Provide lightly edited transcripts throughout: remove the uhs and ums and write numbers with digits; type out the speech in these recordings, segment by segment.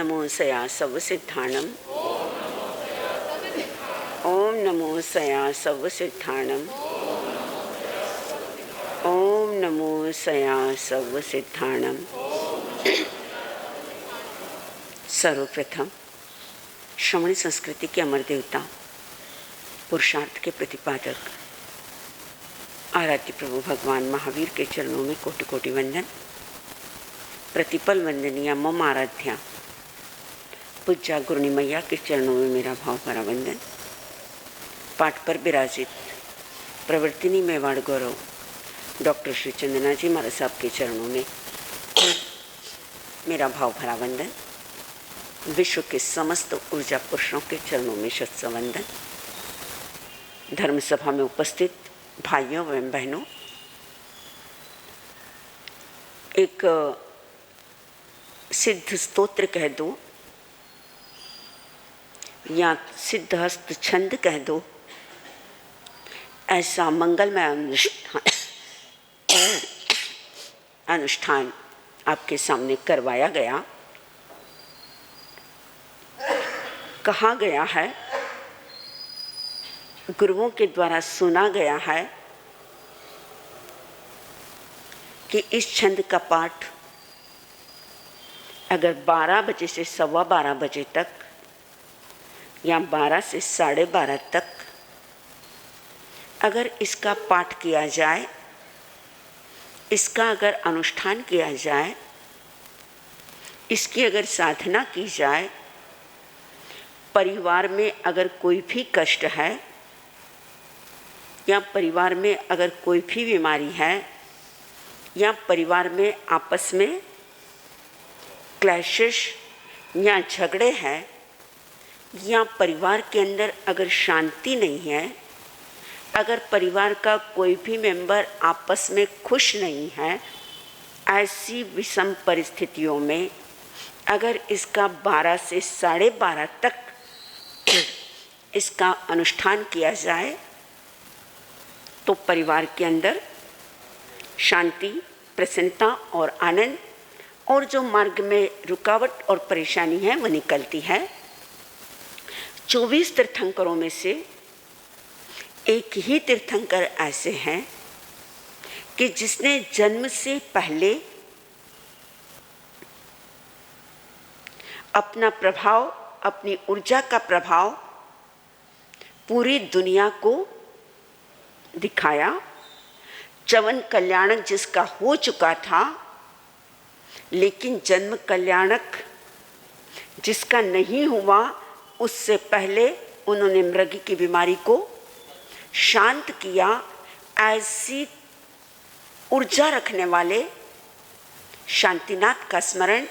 नमो सया सव सिद्धाणम। ओम नमो सया सव सिद्धाणम। ओम नमो सया सव सिद्धाणम। सर्वप्रथम श्रमणी संस्कृति के अमर देवता, पुरुषार्थ के प्रतिपादक आराध्य प्रभु भगवान महावीर के चरणों में कोटि कोटि वंदन। प्रतिपल वंदनीय मम आराध्या पूज्या गुरुनी मैया के चरणों में मेरा भाव भरा वंदन। पाठ पर विराजित प्रवर्तिनी मेवाड़ गौरव डॉक्टर श्री चंदना जी महाराज साहब के चरणों में मेरा भाव भरा वंदन। विश्व के समस्त ऊर्जा पुरुषों के चरणों में शत वंदन। धर्म सभा में उपस्थित भाइयों एवं बहनों, एक सिद्ध स्तोत्र कह दो या सिद्धहस्त छंद कह दो, ऐसा मंगलमय अनुष्ठान आपके सामने करवाया गया। कहा गया है, गुरुओं के द्वारा सुना गया है कि इस छंद का पाठ अगर 12 बजे से 12:15 बजे तक या 12 से 12:30 तक अगर इसका पाठ किया जाए, इसका अगर अनुष्ठान किया जाए, इसकी अगर साधना की जाए, परिवार में अगर कोई भी कष्ट है या परिवार में अगर कोई भी बीमारी है या परिवार में आपस में क्लैशेस या झगड़े हैं या परिवार के अंदर अगर शांति नहीं है, अगर परिवार का कोई भी मेंबर आपस में खुश नहीं है, ऐसी विषम परिस्थितियों में अगर इसका 12 से 12:30 तक इसका अनुष्ठान किया जाए तो परिवार के अंदर शांति, प्रसन्नता और आनंद और जो मार्ग में रुकावट और परेशानी है वो निकलती है। 24 तीर्थंकरों में से एक ही तीर्थंकर ऐसे हैं कि जिसने जन्म से पहले अपना प्रभाव, अपनी ऊर्जा का प्रभाव पूरी दुनिया को दिखाया। च्यवन कल्याणक जिसका हो चुका था, लेकिन जन्म कल्याणक जिसका नहीं हुआ, उससे पहले उन्होंने मृग की बीमारी को शांत किया। ऐसी ऊर्जा रखने वाले शांतिनाथ का स्मरण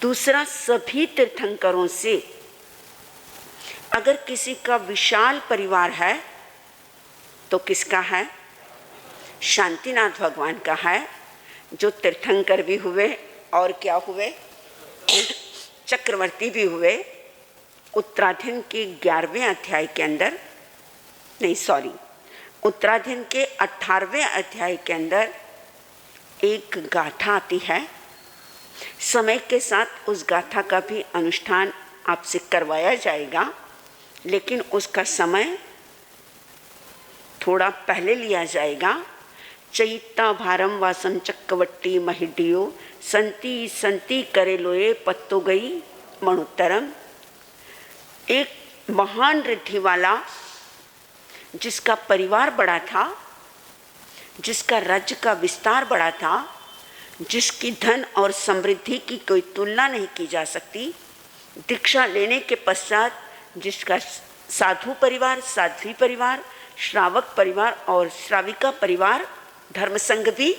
दूसरा सभी तीर्थंकरों से, अगर किसी का विशाल परिवार है तो किसका है? शांतिनाथ भगवान का है, जो तीर्थंकर भी हुए और क्या हुए? चक्रवर्ती भी हुए। उत्तराधीन के 11वें अध्याय के अंदर, उत्तराधीन के 18वें अध्याय के अंदर एक गाथा आती है। समय के साथ उस गाथा का भी अनुष्ठान आपसे करवाया जाएगा, लेकिन उसका समय थोड़ा पहले लिया जाएगा। चैता भारम वासम चक्रवट्टी महिडियो संति संति करे लोए पत्तो गई मणुत्तरम। एक महान रिद्धि वाला जिसका परिवार बड़ा था, जिसका राज्य का विस्तार बड़ा था, जिसकी धन और समृद्धि की कोई तुलना नहीं की जा सकती, दीक्षा लेने के पश्चात जिसका साधु परिवार, साध्वी परिवार, श्रावक परिवार और श्राविका परिवार, धर्म संघ भी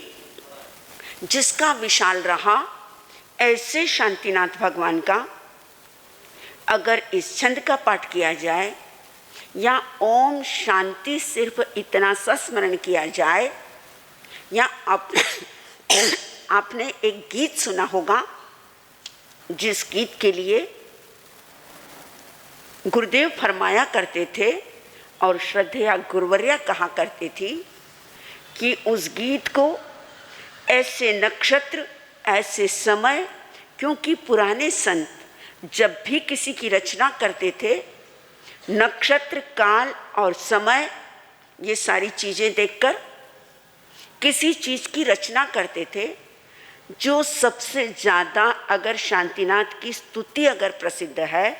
जिसका विशाल रहा, ऐसे शांतिनाथ भगवान का अगर इस छंद का पाठ किया जाए या ओम शांति सिर्फ इतना सा स्मरण किया जाए, या आपने एक गीत सुना होगा जिस गीत के लिए गुरुदेव फरमाया करते थे और श्रद्धेया गुरुवर्या कहा करती थी कि उस गीत को ऐसे नक्षत्र, ऐसे समय, क्योंकि पुराने संत जब भी किसी की रचना करते थे, नक्षत्र, काल और समय, ये सारी चीज़ें देखकर किसी चीज़ की रचना करते थे। जो सबसे ज़्यादा अगर शांतिनाथ की स्तुति अगर प्रसिद्ध है,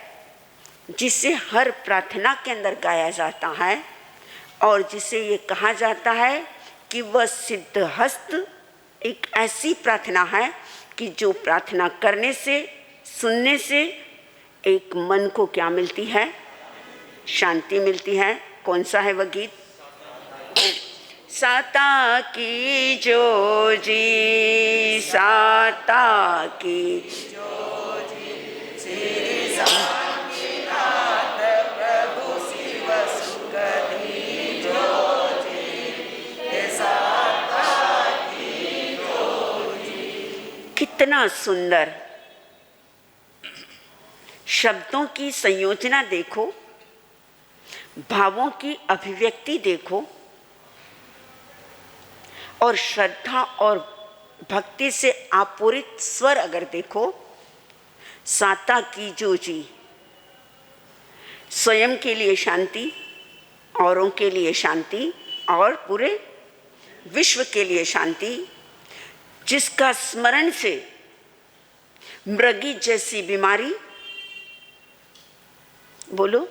जिसे हर प्रार्थना के अंदर गाया जाता है और जिसे ये कहा जाता है कि वह सिद्धहस्त, एक ऐसी प्रार्थना है कि जो प्रार्थना करने से, सुनने से एक मन को क्या मिलती है? शांति मिलती है। कौन सा है वह गीत? साता की जो जी, साता की जो जी, श्री शांतिनाथ प्रभु शिव सुख दी जो जी, साता की जो जी। कितना सुंदर शब्दों की संयोजना देखो, भावों की अभिव्यक्ति देखो, और श्रद्धा और भक्ति से आपूरित स्वर अगर देखो। साता की जो जी, स्वयं के लिए शांति, औरों के लिए शांति और पूरे विश्व के लिए शांति, जिसका स्मरण से मृगी जैसी बीमारी, बोलो,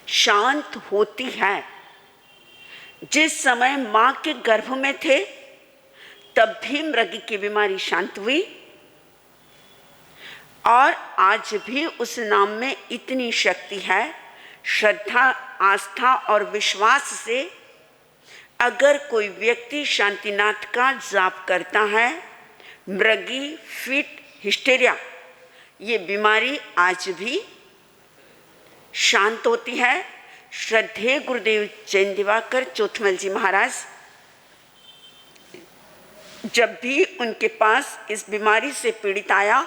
शांत होती है। जिस समय मां के गर्भ में थे तब भी मृगी की बीमारी शांत हुई, और आज भी उस नाम में इतनी शक्ति है। श्रद्धा, आस्था और विश्वास से अगर कोई व्यक्ति शांतिनाथ का जाप करता है, मृगी, फिट, हिस्टेरिया, ये बीमारी आज भी शांत होती है। श्रद्धेय गुरुदेव जैन दिवाकर चोथमल जी महाराज, जब भी उनके पास इस बीमारी से पीड़ित आया,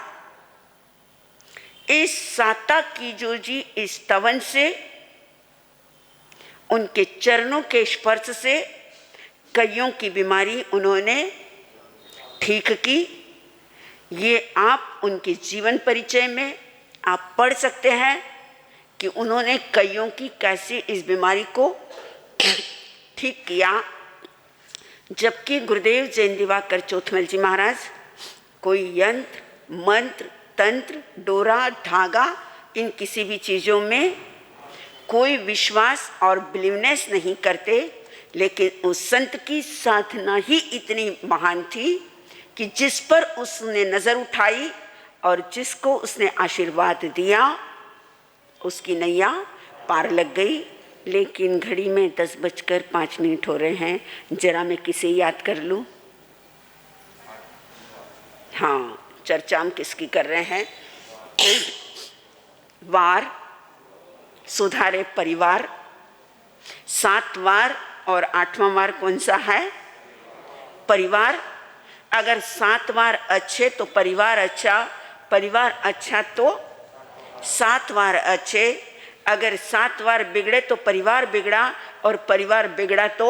इस साता की जो जी, इस तवन से, उनके चरणों के स्पर्श से कईयों की बीमारी उन्होंने ठीक की। ये आप उनके जीवन परिचय में आप पढ़ सकते हैं कि उन्होंने कईयों की कैसे इस बीमारी को ठीक किया। जबकि गुरुदेव जैन दिवाकर चोथमल जी महाराज कोई यंत्र, मंत्र, तंत्र, डोरा, धागा, इन किसी भी चीज़ों में कोई विश्वास और बिलीवनेस नहीं करते, लेकिन उस संत की साधना ही इतनी महान थी कि जिस पर उसने नज़र उठाई और जिसको उसने आशीर्वाद दिया, उसकी नैया पार लग गई। लेकिन घड़ी में 10:05 हो रहे हैं, जरा मैं किसे याद कर लूँ? हाँ, चर्चा हम किसकी कर रहे हैं? वार, सुधारे परिवार। 7 वार और 8वां वार कौन सा है? परिवार। अगर 7 वार अच्छे तो परिवार अच्छा, परिवार अच्छा तो 7 वार अच्छे। अगर 7 वार बिगड़े तो परिवार बिगड़ा, और परिवार बिगड़ा तो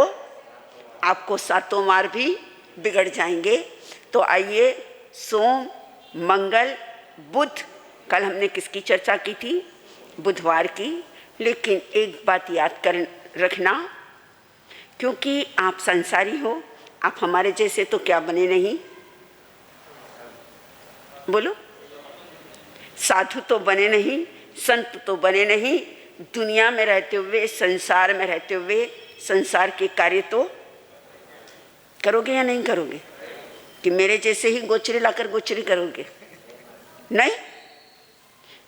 आपको 7 वार भी बिगड़ जाएंगे। तो आइए, सोम, मंगल, बुध, कल हमने किसकी चर्चा की थी? बुधवार की। लेकिन एक बात याद कर रखना, क्योंकि आप संसारी हो, आप हमारे जैसे तो क्या बने नहीं? बोलो, साधु तो बने नहीं, संत तो बने नहीं। दुनिया में रहते हुए, संसार में रहते हुए, संसार के कार्य तो करोगे या नहीं करोगे? कि मेरे जैसे ही गोचरी लाकर गोचरी करोगे? नहीं।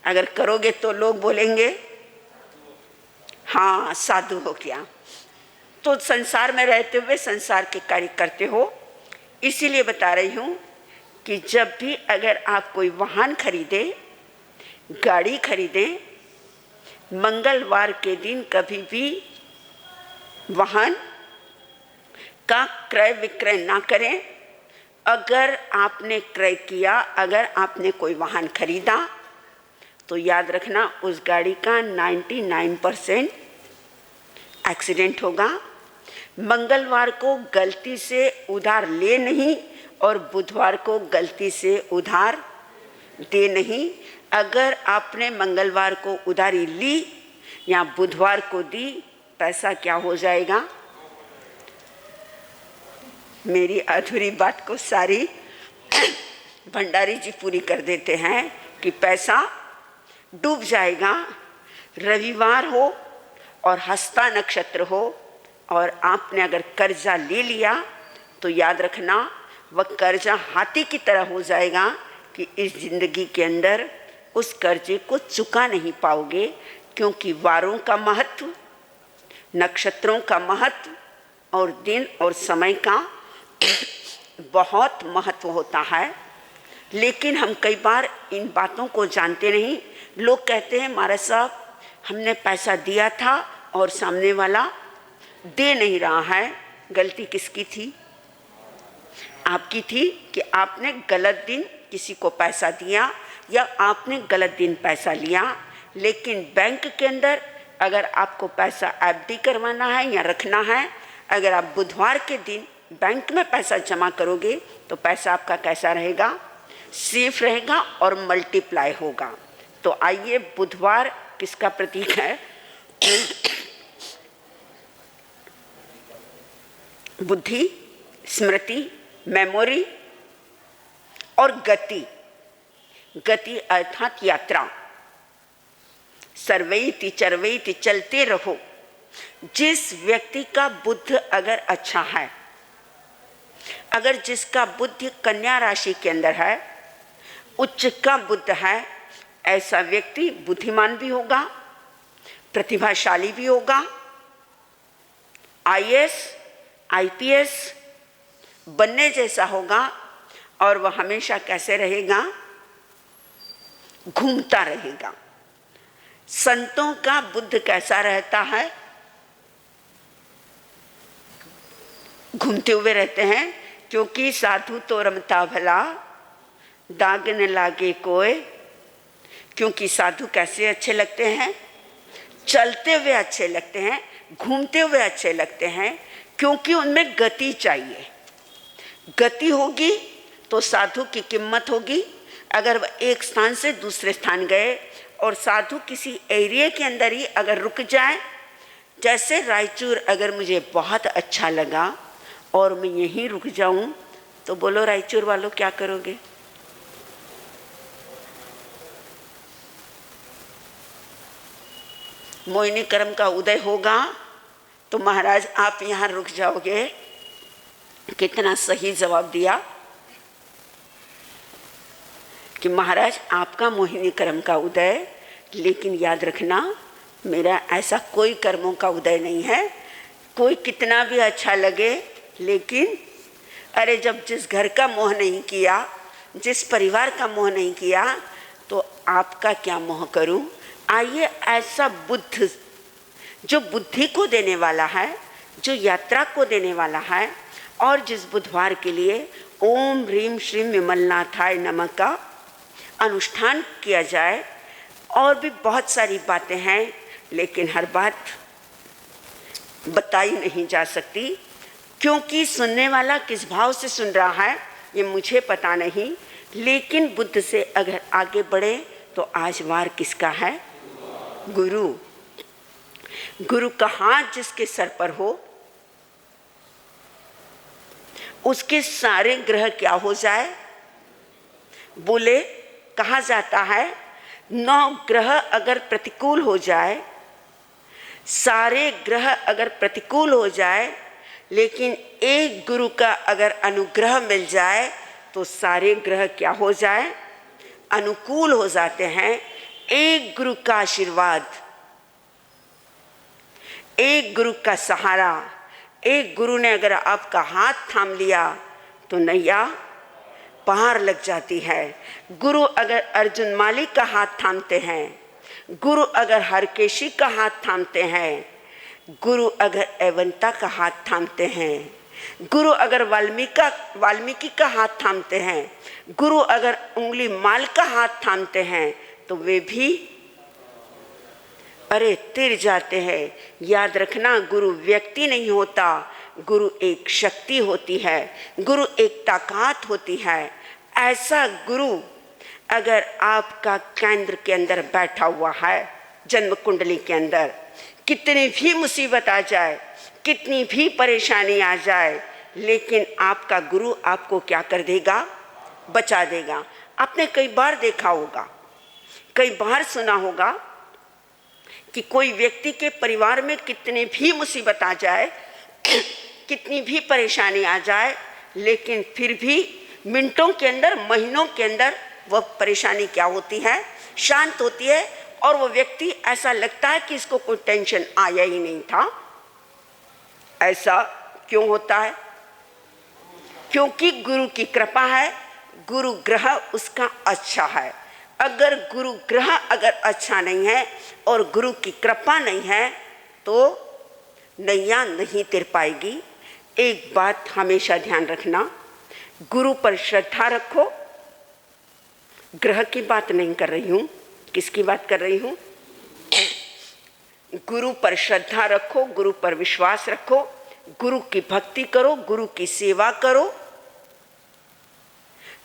अगर करोगे तो लोग बोलेंगे हाँ साधु हो क्या। तो संसार में रहते हुए संसार के कार्य करते हो। इसीलिए बता रही हूँ कि जब भी अगर आप कोई वाहन खरीदे, गाड़ी खरीदें, मंगलवार के दिन कभी भी वाहन का क्रय विक्रय ना करें। अगर आपने क्रय किया, अगर आपने कोई वाहन खरीदा, तो याद रखना उस गाड़ी का 99% एक्सीडेंट होगा। मंगलवार को गलती से उधार ले नहीं, और बुधवार को गलती से उधार दे नहीं। अगर आपने मंगलवार को उधारी ली या बुधवार को दी, पैसा क्या हो जाएगा? मेरी अधूरी बात को सारी भंडारी जी पूरी कर देते हैं कि पैसा डूब जाएगा। रविवार हो और हस्ता नक्षत्र हो और आपने अगर कर्जा ले लिया तो याद रखना वह कर्जा हाथी की तरह हो जाएगा कि इस जिंदगी के अंदर उस कर्जे को चुका नहीं पाओगे, क्योंकि वारों का महत्व, नक्षत्रों का महत्व और दिन और समय का बहुत महत्व होता है। लेकिन हम कई बार इन बातों को जानते नहीं। लोग कहते हैं महाराज साहब हमने पैसा दिया था और सामने वाला दे नहीं रहा है। गलती किसकी थी? आपकी थी कि आपने गलत दिन किसी को पैसा दिया या आपने गलत दिन पैसा लिया। लेकिन बैंक के अंदर अगर आपको पैसा एफडी करवाना है या रखना है, अगर आप बुधवार के दिन बैंक में पैसा जमा करोगे तो पैसा आपका कैसा रहेगा? सेफ रहेगा और मल्टीप्लाई होगा। तो आइए, बुधवार किसका प्रतीक है? बुद्धि, स्मृति, मेमोरी और गति। गति अर्थात यात्रा। सर्वैति चरवैति, चलते रहो। जिस व्यक्ति का बुद्ध अगर अच्छा है, अगर जिसका बुद्धि कन्या राशि के अंदर है, उच्च का बुद्ध है, ऐसा व्यक्ति बुद्धिमान भी होगा, प्रतिभाशाली भी होगा, आईएएस आईपीएस बनने जैसा होगा। और वह हमेशा कैसे रहेगा? घूमता रहेगा। संतों का बुद्ध कैसा रहता है? घूमते हुए रहते हैं, क्योंकि साधु तो रमता भला दाग न लागे कोई। क्योंकि साधु कैसे अच्छे लगते हैं? चलते हुए अच्छे लगते हैं, घूमते हुए अच्छे लगते हैं, क्योंकि उनमें गति चाहिए। गति होगी तो साधु की कीमत होगी। अगर वह एक स्थान से दूसरे स्थान गए और साधु किसी एरिया के अंदर ही अगर रुक जाए, जैसे रायचूर अगर मुझे बहुत अच्छा लगा और मैं यहीं रुक जाऊं, तो बोलो रायचूर वालों क्या करोगे? मोहिनी कर्म का उदय होगा तो महाराज आप यहाँ रुक जाओगे। कितना सही जवाब दिया कि महाराज आपका मोहिनी कर्म का उदय, लेकिन याद रखना मेरा ऐसा कोई कर्मों का उदय नहीं है। कोई कितना भी अच्छा लगे, लेकिन अरे जब जिस घर का मोह नहीं किया, जिस परिवार का मोह नहीं किया, तो आपका क्या मोह करूं? आइए, ऐसा बुद्ध जो बुद्धि को देने वाला है, जो यात्रा को देने वाला है, और जिस बुधवार के लिए ओम ह्रीम श्रीम विमलनाथाय नमः का अनुष्ठान किया जाए। और भी बहुत सारी बातें हैं, लेकिन हर बात बताई नहीं जा सकती, क्योंकि सुनने वाला किस भाव से सुन रहा है ये मुझे पता नहीं। लेकिन बुद्ध से अगर आगे बढ़े तो आज वार किसका है? गुरु। गुरु का हाथ जिसके सर पर हो, उसके सारे ग्रह क्या हो जाए? बोले, कहा जाता है 9 ग्रह अगर प्रतिकूल हो जाए, सारे ग्रह अगर प्रतिकूल हो जाए, लेकिन एक गुरु का अगर अनुग्रह मिल जाए तो सारे ग्रह क्या हो जाए? अनुकूल हो जाते हैं। एक गुरु का आशीर्वाद, एक गुरु का सहारा, एक गुरु ने अगर आपका हाथ थाम लिया तो नैया पार लग जाती है। गुरु अगर अर्जुन माली का हाथ थामते हैं, गुरु अगर हरकेशी का हाथ थामते हैं, गुरु अगर एवंता का हाथ थामते हैं, गुरु अगर वाल्मीकि का हाथ थामते हैं, गुरु अगर उंगली माल का हाथ थामते हैं, तो वे भी अरे तिर जाते हैं। याद रखना, गुरु व्यक्ति नहीं होता, गुरु एक शक्ति होती है, गुरु एक ताकत होती है। ऐसा गुरु अगर आपका केंद्र के अंदर बैठा हुआ है, जन्म कुंडली के अंदर, कितनी भी मुसीबत आ जाए, कितनी भी परेशानी आ जाए, लेकिन आपका गुरु आपको क्या कर देगा? बचा देगा। आपने कई बार देखा होगा, कई बार सुना होगा कि कोई व्यक्ति के परिवार में कितनी भी मुसीबत आ जाए, कितनी भी परेशानी आ जाए, लेकिन फिर भी मिनटों के अंदर, महीनों के अंदर वह परेशानी क्या होती है? शांत होती है, और वो व्यक्ति ऐसा लगता है कि इसको कोई टेंशन आया ही नहीं था। ऐसा क्यों होता है? क्योंकि गुरु की कृपा है, गुरु ग्रह उसका अच्छा है। अगर गुरु ग्रह अगर अच्छा नहीं है और गुरु की कृपा नहीं है तो नैया नहीं तिर पाएगी। एक बात हमेशा ध्यान रखना, गुरु पर श्रद्धा रखो। ग्रह की बात नहीं कर रही हूँ, किसकी बात कर रही हूँ? गुरु पर श्रद्धा रखो, गुरु पर विश्वास रखो, गुरु की भक्ति करो, गुरु की सेवा करो,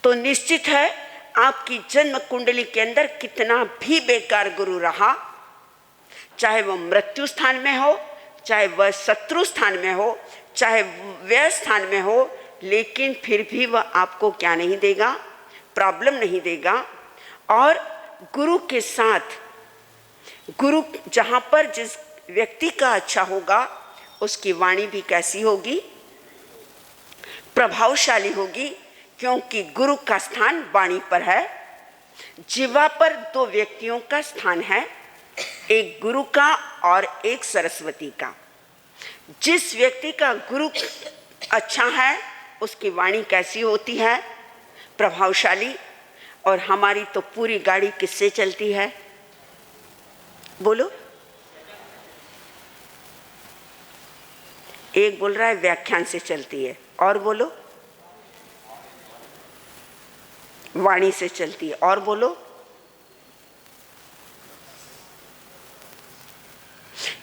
तो निश्चित है आपकी जन्म कुंडली के अंदर कितना भी बेकार गुरु रहा, चाहे वह मृत्यु स्थान में हो, चाहे वह शत्रु स्थान में हो, चाहे व्यय स्थान में हो, लेकिन फिर भी वह आपको क्या नहीं देगा? प्रॉब्लम नहीं देगा। और गुरु के साथ, गुरु जहाँ पर जिस व्यक्ति का अच्छा होगा उसकी वाणी भी कैसी होगी? प्रभावशाली होगी, क्योंकि गुरु का स्थान वाणी पर है। जिह्वा पर दो व्यक्तियों का स्थान है, एक गुरु का और एक सरस्वती का। जिस व्यक्ति का गुरु अच्छा है उसकी वाणी कैसी होती है? प्रभावशाली। और हमारी तो पूरी गाड़ी किससे चलती है? बोलो। एक बोल रहा है व्याख्यान से चलती है, और बोलो। वाणी से चलती है, और बोलो।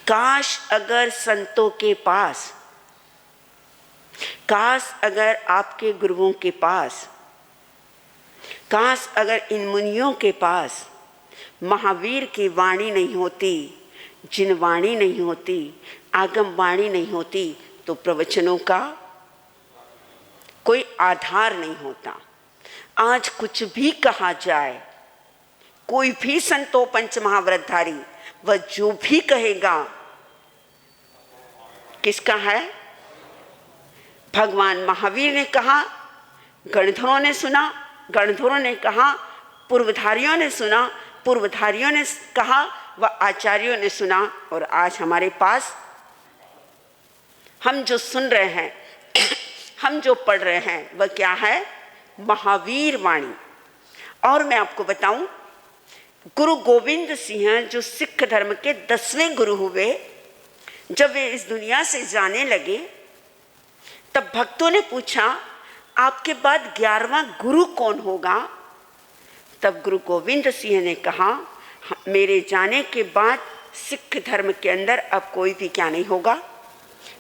काश अगर संतों के पास, काश अगर आपके गुरुओं के पास, काश अगर इन मुनियों के पास महावीर की वाणी नहीं होती, जिन वाणी नहीं होती, आगम वाणी नहीं होती, तो प्रवचनों का कोई आधार नहीं होता। आज कुछ भी कहा जाए, कोई भी संतो पंच महाव्रतधारी, वह जो भी कहेगा किसका है? भगवान महावीर ने कहा, गणधरों ने सुना, गणधरों ने कहा, पूर्वधारियों ने सुना, पूर्वधारियों ने कहा, व आचार्यों ने सुना। और आज हमारे पास हम जो सुन रहे हैं, हम जो पढ़ रहे हैं, वह क्या है? महावीर वाणी। और मैं आपको बताऊं, गुरु गोविंद सिंह जो सिख धर्म के 10वें गुरु हुए, जब वे इस दुनिया से जाने लगे, तब भक्तों ने पूछा आपके बाद 11वां गुरु कौन होगा? तब गुरु गोविंद सिंह ने कहा, मेरे जाने के बाद सिख धर्म के अंदर अब कोई भी क्या नहीं होगा?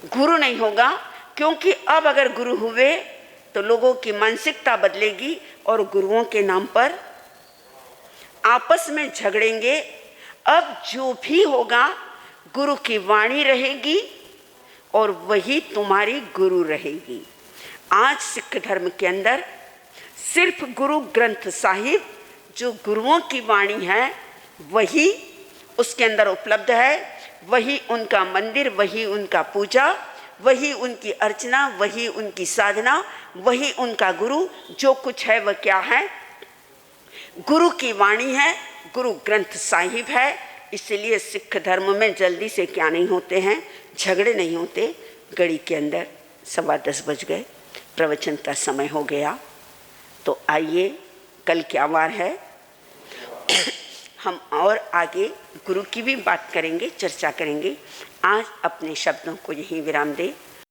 गुरु नहीं होगा। क्योंकि अब अगर गुरु हुए तो लोगों की मानसिकता बदलेगी और गुरुओं के नाम पर आपस में झगड़ेंगे। अब जो भी होगा गुरु की वाणी रहेगी और वही तुम्हारी गुरु रहेगी। आज सिख धर्म के अंदर सिर्फ गुरु ग्रंथ साहिब जो गुरुओं की वाणी है वही उसके अंदर उपलब्ध है, वही उनका मंदिर, वही उनका पूजा, वही उनकी अर्चना, वही उनकी साधना, वही उनका गुरु। जो कुछ है वह क्या है? गुरु की वाणी है, गुरु ग्रंथ साहिब है। इसलिए सिख धर्म में जल्दी से क्या नहीं होते हैं? झगड़े नहीं होते। घड़ी के अंदर 10:15 बज गए, प्रवचन का समय हो गया। तो आइए, कल क्या वार है, हम और आगे गुरु की भी बात करेंगे, चर्चा करेंगे। आज अपने शब्दों को यहीं विराम दें।